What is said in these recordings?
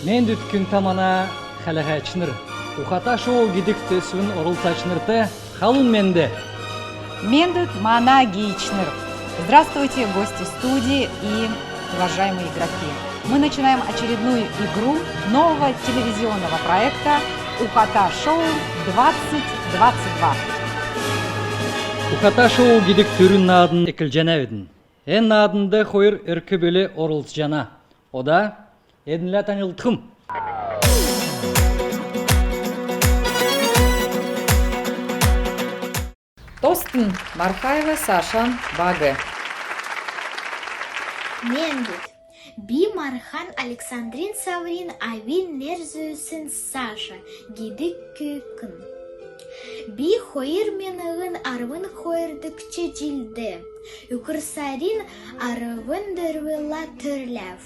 Мен дүткін тамана халаға чыныр. Ухата шоу гидик төсвін орылса чынырты халун менде. Мен дут мана гичныр. Здравствуйте, гости студии и уважаемые игроки. Мы начинаем очередную игру нового телевизионного проекта «Ухата шоу 2022». Ухата шоу гидик түрін надын екіл жана өдін. Эн надынды қойыр үркі бөлі орылс жана. Ода Эдинле танылтым. Тостын Мархаева Сашан Багы. Мендит. Би Мархан Александрин Саврин Авин Нерзюсин Саша Гидик Күкін. Би хойыр менігін арвын хойырдыкче жилді. Үкірсарин арвын дырвыла түрләв.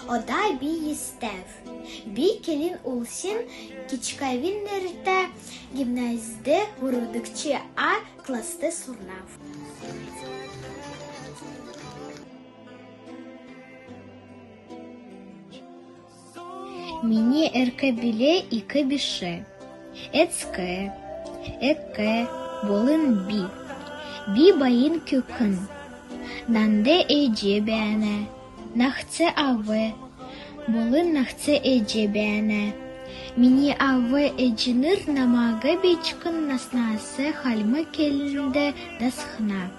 Ода би естев. Би келин улсин кичкавиннерте гимназде вурудыкче А класты сурнав. Мини эркебиле ике бише. Эцке, экке, болын би. Би байын күкін. Нанде эйже бәне. Нахце авы, болын нахце эже бәне. Мини авы эджиныр намага бичкін наснасы халмы келінде дасхна.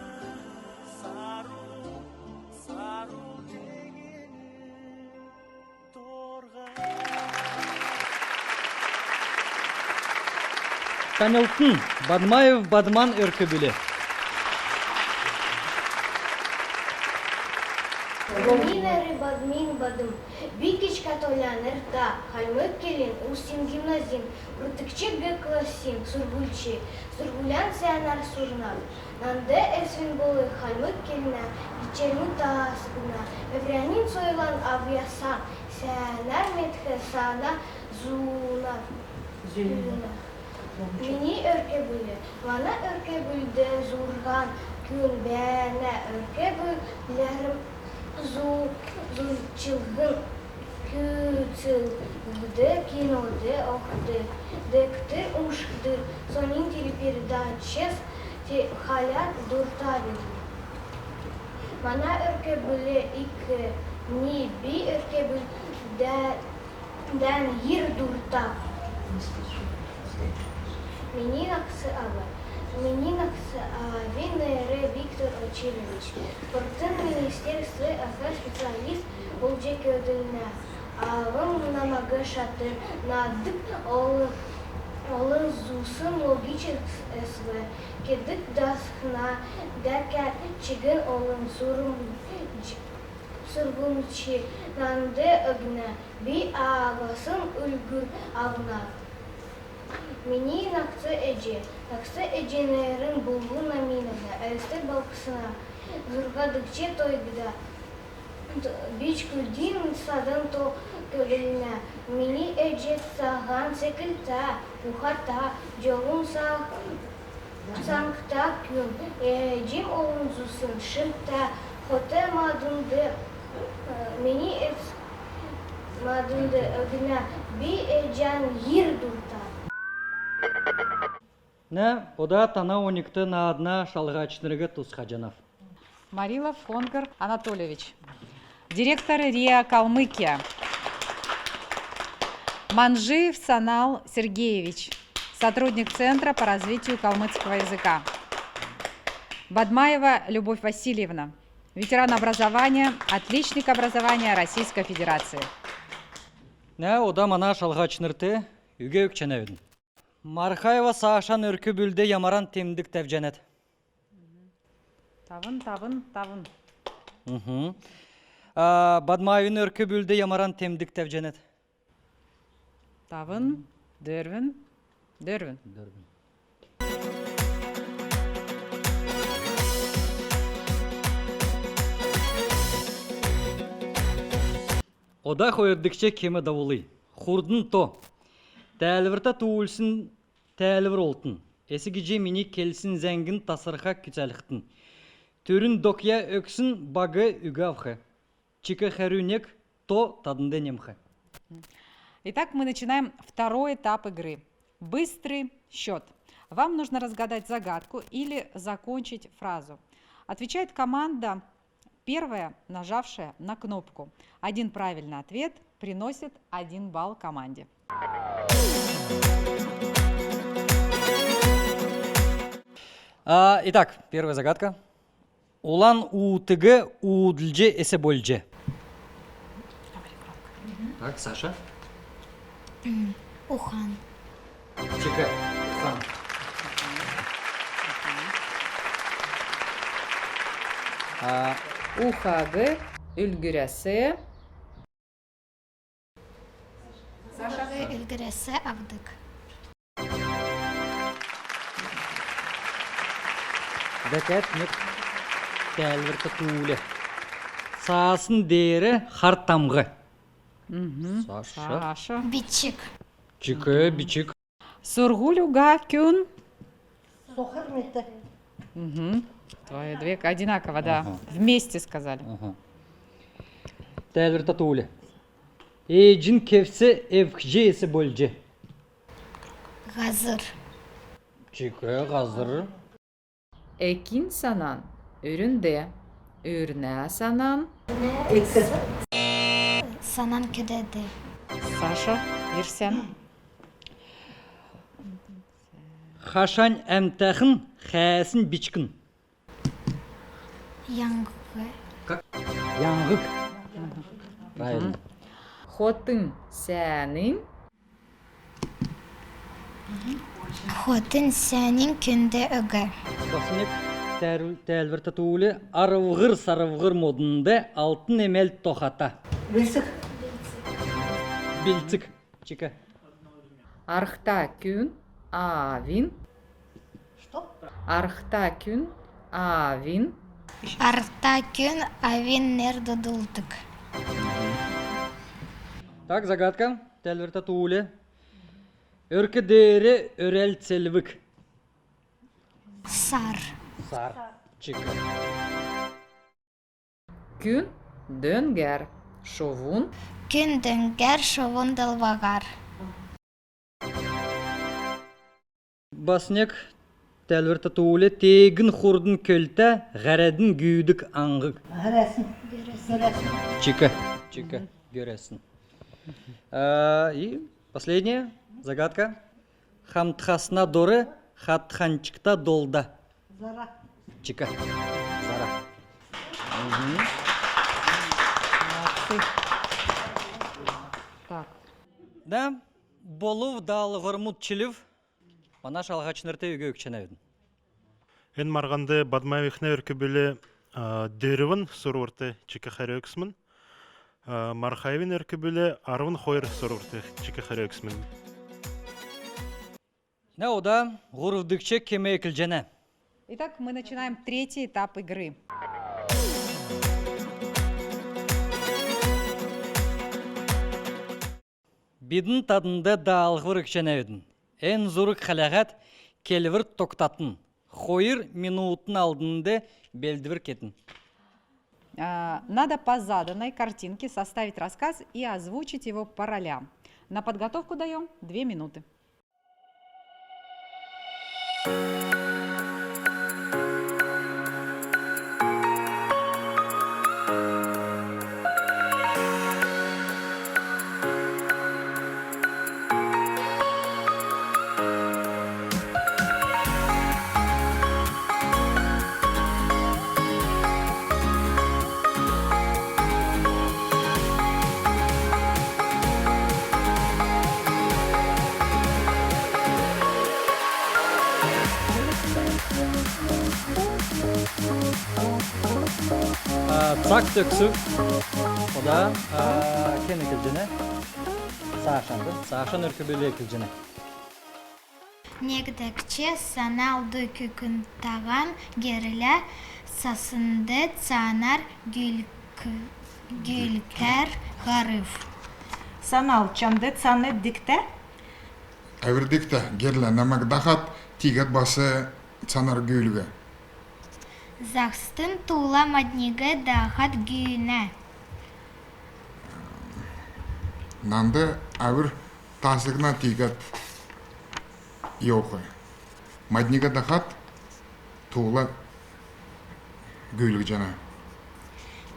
Танылтын Бадмаев Бадман үркі бөлі. Гоминеры Бадмин Бадым, Бикич Католянер да, Хальмык Келин, Устин гимназин, Рутыкче Г классин, Сургульчи, Сургулян Сянар Сурнав, Нанде Эсвин Болы, Хальмык Келина, Ичельмы Тасгына, Эврянин Сойлан Авьясан, Сянар Метхе Сана Зунав. Мини örke bülü, bana örke bülde zurgan, gün bana örke büllerim zulçılgın, küçülgüde, kinode, okde, dekte, ушкды, sonin телепередачес, те халят дуртавили. Bana örke bülü iki, ni bir örke bülden yir durtav. Мининакс Венере Виктор Очилевич, спортивное министерство АХ специалист Болджеки Одельна, Авам намага шатыр надык олын зусын логичек СВ, кедик дасхна дәкә чигін олын сургумчи нанды ыгна, би ағасын үлгүр авна. Мини наксы эдженерин булгу наминада, әсті балқысына, зұрғадыкче тойгыда, бич күдин садан то көліне, мини эджет саған секілта, ухата, жолын саңқта күн, эджим олын зусын шымта, хоте мадынды, мини эц мадынды ыгына, би эджан йир дурта. Не, ода тана оникты на одна шалғачнырығы Тусхаджанов. Марилов Хонгар Анатольевич. Директор РИА Калмыкия. Манжиев Санал Сергеевич, сотрудник Центра по развитию калмыцкого языка. Бадмаева Любовь Васильевна, ветеран образования, отличник образования Российской Федерации. Ода мана шалғачнырты үге өкченевін. Мархаева Сашан өркі бүлде ямаран темдік тәвженет. Тавын. Бадмаевын өркі бүлде ямаран темдік тәвженет. Тавын, дөрвін. Ода қойырдікше кемі давулы. Хурдын то. Тәлівірта туылсын тәлівір олтын. Эсі кеже мені келсін зәңгін тасырға күтәліқтін. Түрін докия өксін багы үгі авхы. Чика хәрюнек то тадынды немхы. Итак, мы начинаем второй этап игры. Быстрый счет. Вам нужно разгадать загадку или закончить фразу. Отвечает команда, первая, нажавшая на кнопку. Один правильный ответ приносит 1 балл команде. Итак, первая загадка. Улан утыгы удылже эсе больже. Так, Саша. Ухан. Чика. Ухагы үлгіресі. Ülgürese avdık. Дәкәт нек тәлвірті туылы. Сасын дері хартамғы. Саша. Бичik. Чика, бичик. Сургулюга кюн. Твои две одинаково, да. Вместе сказали. Тәлвірті туылы. Ejin kefse evkje ese bolje. Hazır. Чика, газыр. Ekin sanan, üründe, ürüne sanan. Sanan ködedi. Саша, Ерсен. Хашан әмтәхін хәсін бичкін. Yangı. Яңғық. Правильно. Хотын сәнин. Хотын senin künde öge. Басынек тәлвірті туылы арывғыр сарывғыр модында алтын емел тоқата. Билцік. Чика. Архта күн, авин. Архта күн, авин. Arta gün avin nerede dulduk? Так, загадка. Тәлвірті туылы. Өркі дәрі өрәл цәлвік. Sar. Сар. Чика. Күн, дөнгер, шовун. Gün dönger şovun dalvagar. Басынек тәлвірті туылы тегін хурдын көлті ғарадын гүйдік аңғық. Чика. Чика. Görəsin. И последняя загадка. Хамтхасна доры, хатханчикта долда. Зара. Чика. Зара. Так. Да, болув дал ғырмут чилив. Мана шалғачнырты өге өкченевін. Ен марганды Бадмаевихне өркөбүле дөрөвін сурурты чика харөксмін. Мархаевин өркөбүле арвын хойр сурурты чика харөксмін. Не ода ғұрывдыкче кеме екілжене. Итак, мы начинаем третий этап игры. Бидin tadında dağılғыр өкченевін. Эн зурық қалағат келвір тоқтатын. Хойыр минутын алдында белдівір кетін. Надо по заданной картинке составить рассказ и озвучить его по ролям. На подготовку даем 2 минуты. Сак төксү. Ода кен экилжене. Саашанды. Саашан өркөбөлү экилжене. Негдекче саналды күкін таған герілі сасынды цанар гүлкер ғарыф. Санал чанды цаны дикте. Әвердікті герлі намагдахат тигат басы цанар гүйлігі. Захстын тула мадниге дағат гүйіне. Нанды әвір тасығына тигат йоқы. Мадниге дахат тула гүйлігі жана.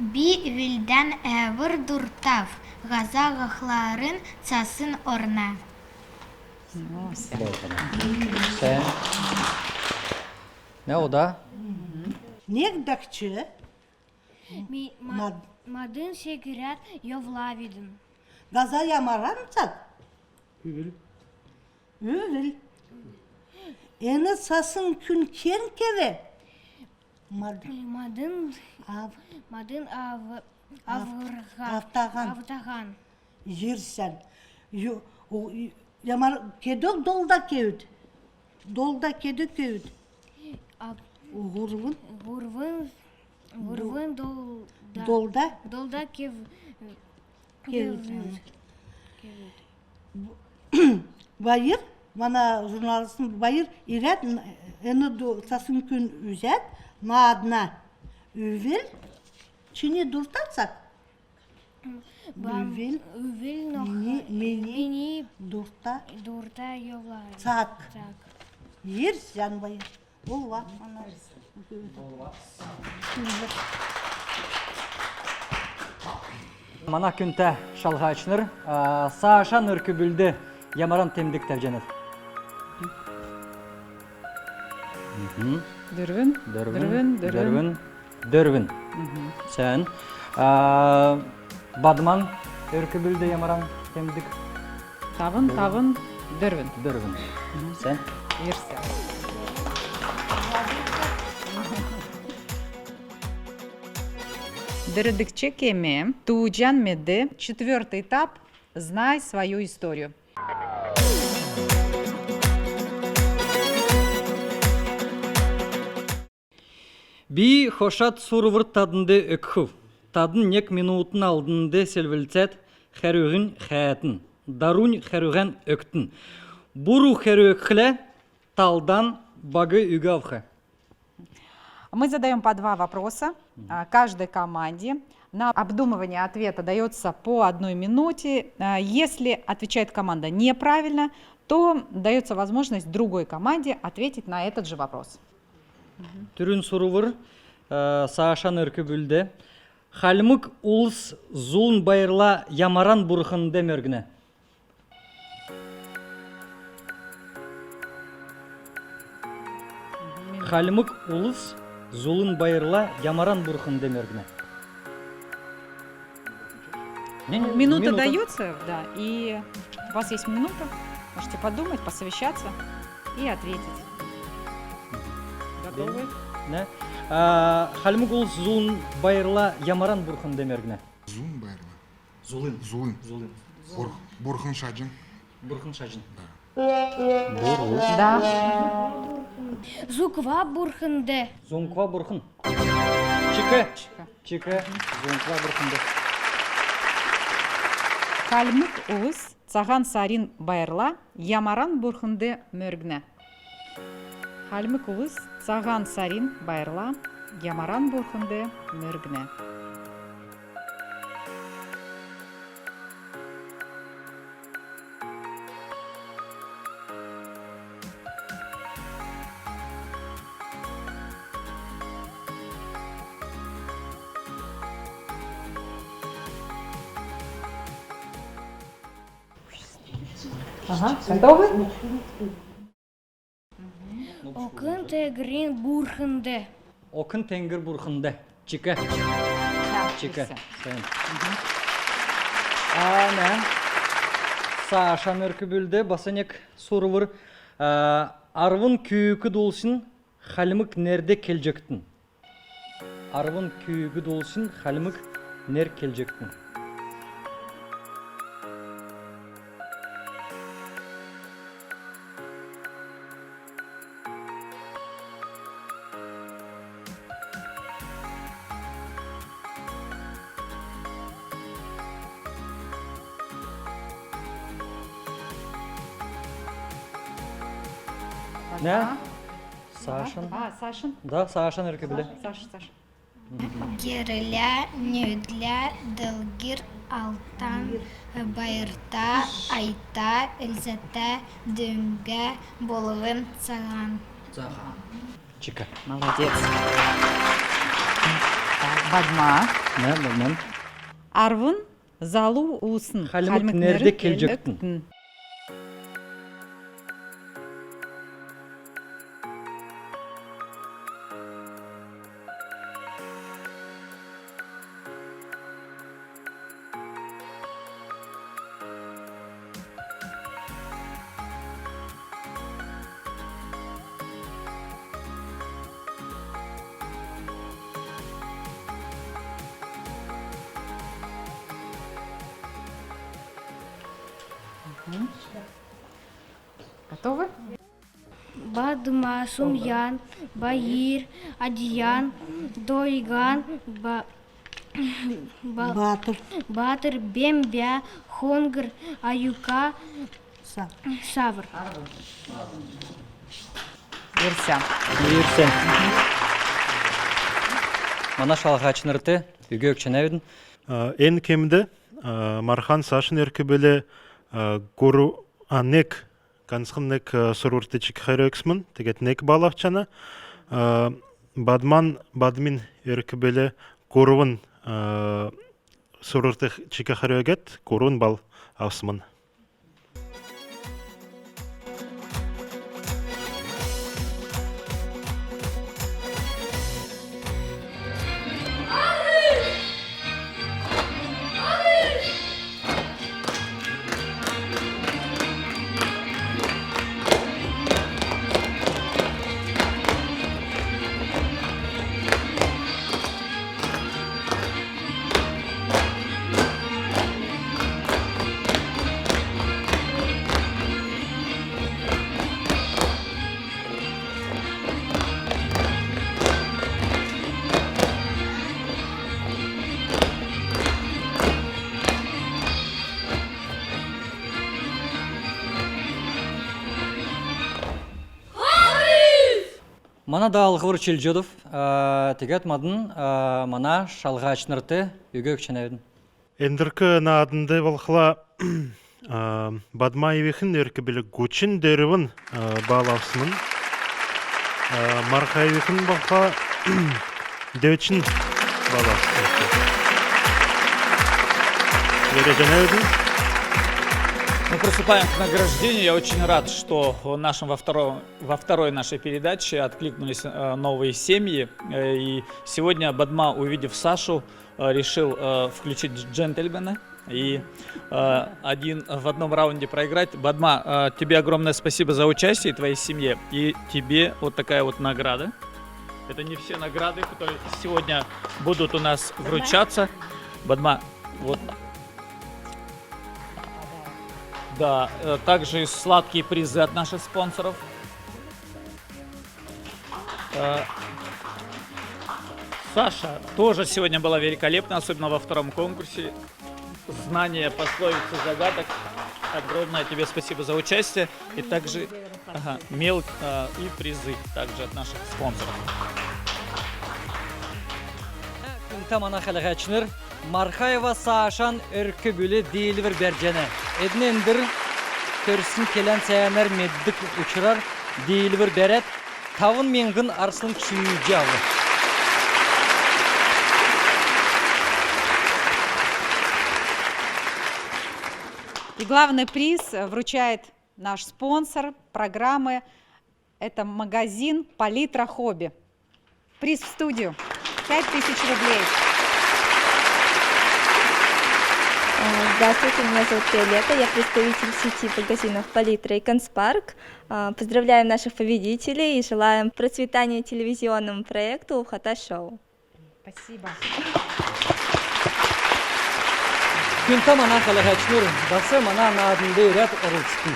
Би вилден әвір дұртав, ғаза ғақларын цасын орна. Sen. Ne o da? Негдакчы Мадын секірет йовлавидын. газа ямаранцат. Өвіл. Ені сасын күн кен кеве. Мадын Автаған. Жерсен. Ямар кедік долда кеуд. Долда кеді кеуд. Ғурвын. Гурвын Долда долда кев. Байыр, мана журналистің байыр ирет, ені сасын күн үзет, наадна өвел, чини дұртатсак. Өвел, мені дұрта, йовлавидын. цак. Ер жан байыр. Ол ва, мана. Мана күнтә шалғачныр. Саашан өркөбүлді ямаран темдік тәрженет. Дөрвін. Sen. Badman örkübülde yamaran temdik. Тавын, дөрвін. Dörvün. Sen. Ерсе. Дырыдыкче кеме, Туджан Меде, 4-й этап «Знай свою историю». Би хошат сурвыр тадынды өкху. Тадын нек минутын алдынды селвілцет хәрүгін хәтін. Дарун хәрүгін өктін. Буру хәрүгхле талдан багы үгавхы. Мы задаем по 2 вопроса каждой команде. На обдумывание ответа дается по 1 минуте. Если отвечает команда неправильно, то дается возможность другой команде ответить на этот же вопрос. Түрін сурвыр Саашан өркөбүлді. Халмык улс зулн байырла ямаран бурхын демергіне. Халмык улс зулн байырла ямаран бурхын демергіне. Минута дается, да, и у вас есть минута. Можете подумать, посовещаться и ответить. Готовы? Ne? Халмык улс зулн байырла ямаран бурхын демергіне. Зун байырла. Зулын. Зулын. Бурхын шаджын. Бурхын шажын. Да. Зуква бурхынды. Зунква бурхын. Чикы. Зунква бурхынды. Кальмык улыс, цаган сарин байырла, ямаран бурхынды мөргіне. Кальмык улыс, цаган сарин байырла, ямаран бурхынды мөргіне. Готовы? Окын тегрин бурхынды. Окын тенгір бурхынды. Чикы. Чикы. Саашан өркүбүлді басанек сурвыр. Арвын күйікі долсын халмык нерде келжектін. арвын күйігі долсын халімік нер келжектін. Ne? Сашын. Сашин. Да, Сашын өркі біле. Саша. Герлә, нөдлә, дылгир, алтан, байырта, айта, ілзәтә, дөңгә, болығын, саған. Чика. Молодец. Так, Бадма. Ne, bilmem. Арвын залу усын. Халімік нерде келжектін. Готовы? Бадма, Сумян, Баир, Адиян, Дойган, Батыр. Батыр, Бембя, Хонгр, Аюка, Са. Савр. Верся. Үйірсен. Мана шалғачынырты, үйге өкчен әудің. Эн кемді Мархан Сашын өркі білі гору анек Гансхыннек сурурты чикхайрексмын, тегет нек балақчаны. Бадмин өркібелі коруын сурурты чикхайрегет, коруын бал авсмын. Мана да алғыр челжодов, тегет мадын мана шалғачынырты, үйге өкчен әудің. Эндіркі на адынды болқыла Бадмаевихін өркі білі гучин дөрівін бал авсмын. Мархаевихін болқыла дөчин бал авсмын. Ережен әудің. Мы приступаем к награждению. Я очень рад, что во второй нашей передаче откликнулись новые семьи. И сегодня Бадма, увидев Сашу, решил включить джентльмена и в одном раунде проиграть. Бадма, тебе огромное спасибо за участие, твоей семье. И тебе вот такая вот награда. Это не все награды, которые сегодня будут у нас вручаться. Бадма, вот. Да, также сладкие призы от наших спонсоров. Саша тоже сегодня была великолепна, особенно во втором конкурсе. Знание пословиц и загадок. Огромное тебе спасибо за участие. И также и призы также от наших спонсоров. Мана шалғачыныр, Мархаева Сашан өркі білі дейлі бір бәржені. Эднендір көрсін келен сәянер меддік ұчырар дейлі бір бәрет, тавын менгін арсылын күйіге алды. И главный приз вручает наш спонсор программы. Это магазин «Палитра Хобби». Приз в студию. 5000 рублей. Здравствуйте, меня зовут Виолетта, я представитель сети магазинов «Палитра» и «Канцпарк». Поздравляем наших победителей и желаем процветания телевизионному проекту «Ухата Шоу». Спасибо. Күнта мана халахачнур, басы мана надынды ряд орылсты.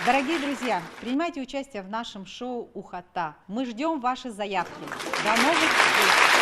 Дорогие друзья, принимайте участие в нашем шоу «Ухота». Мы ждем ваши заявки. До новых встреч!